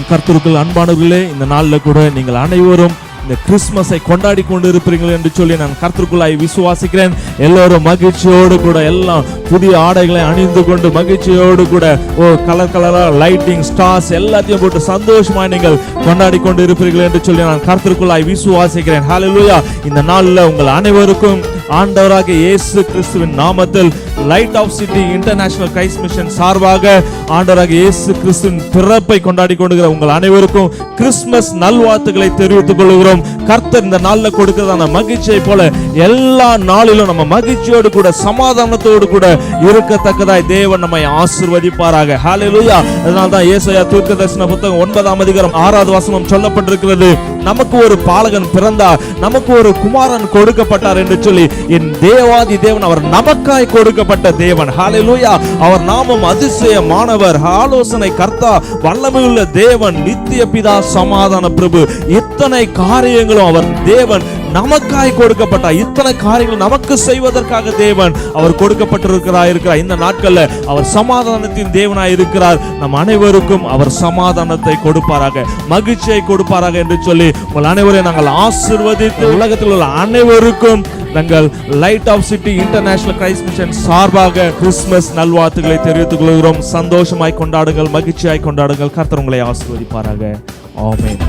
கர்த்தருக்குள் அன்பானவர்களே, இந்த நாளில் கூட நீங்கள் அனைவரும் இந்த கிறிஸ்மஸை கொண்டாடி கொண்டு இருப்பீர்கள் என்று சொல்லி நான் கர்த்தருக்குள்ளாய் விசுவாசிக்கிறேன். எல்லோரும் மகிழ்ச்சியோடு கூட எல்லாம் புதிய ஆடைகளை அணிந்து கொண்டு மகிழ்ச்சியோடு கூட கலர் கலரா லைட்டிங் ஸ்டார்ஸ் எல்லாத்தையும் போட்டு சந்தோஷமா நீங்கள் கொண்டாடி கொண்டு இருப்பீர்கள் என்று சொல்லி நான் கர்த்தருக்குள்ளாய் விசுவாசிக்கிறேன். ஹல்லேலூயா. இந்த நாளில் உங்கள் அனைவருக்கும் ஆண்டவராக இயேசு கிறிஸ்துவின் நாமத்தில் light of city international Christ mission சார்பாக ஆண்டவராக இயேசு கிறிஸ்துவின் பிறப்பை கொண்டாடி கொண்டுகிற உங்கள் அனைவருக்கும் கிறிஸ்துமஸ் நல்வாழ்த்துக்களை தெரிவித்துக் கொள்கிறோம். கர்த்தர் இந்த நாளில் கொடுக்கிறதான மகிழ்ச்சியை போல எல்லா நாளிலும் நம்ம மகிழ்ச்சியோடு கூட சமாதானத்தோடு கூட இருக்கத்தக்கதாய் தேவன் நம்மை ஆசீர்வதிப்பாராக. ஹல்லேலூயா. அதனால்தான் ஏசாயா தீர்க்கதரிசன புத்தகம் 9ஆம் அதிகாரம் 6வது வசனம் சொல்லப்பட்டிருக்கிறது, நமக்கு ஒரு பாலகன் பிறந்தார், நமக்கு ஒரு குமாரன் கொடுக்கப்பட்டார் என்று சொல்லி என் தேவாதி தேவன் அவர் நமக்காய் கொடுக்கப்பட்ட தேவன். ஹல்லேலூயா. அவர் நாமம் அதிசயமானவர், ஆலோசனை கர்த்தா, வல்லமையுள்ள தேவன், நித்திய பிதா, சமாதான பிரபு. இத்தனை காரியங்களும் அவர் தேவன் நமக்காய் கொடுக்கப்பட்டார். இத்தனை காரியங்கள் நமக்கு செய்வதற்காக தேவன் அவர் கொடுக்கப்பட்டிருக்கிறார். இந்த நாட்கள்ல அவர் சமாதானத்தின் தேவனாய் இருக்கிறார். நம் அனைவருக்கும் அவர் சமாதானத்தை கொடுப்பாராக, மகிழ்ச்சியை கொடுப்பாராக என்று சொல்லி உங்கள் அனைவரையும் நாங்கள் ஆசீர்வதித்து உலகத்தில் உள்ள அனைவருக்கும் நாங்கள் light of city international Christ mission சார்பாக கிறிஸ்துமஸ் நல்வாழ்த்துக்களை தெரிவித்துக் கொள்கிறோம். சந்தோஷமாய் கொண்டாடுங்கள், மகிழ்ச்சியாய் கொண்டாடுங்கள். கர்த்தர் உங்களை ஆசீர்வதிப்பாராக. ஆமென்.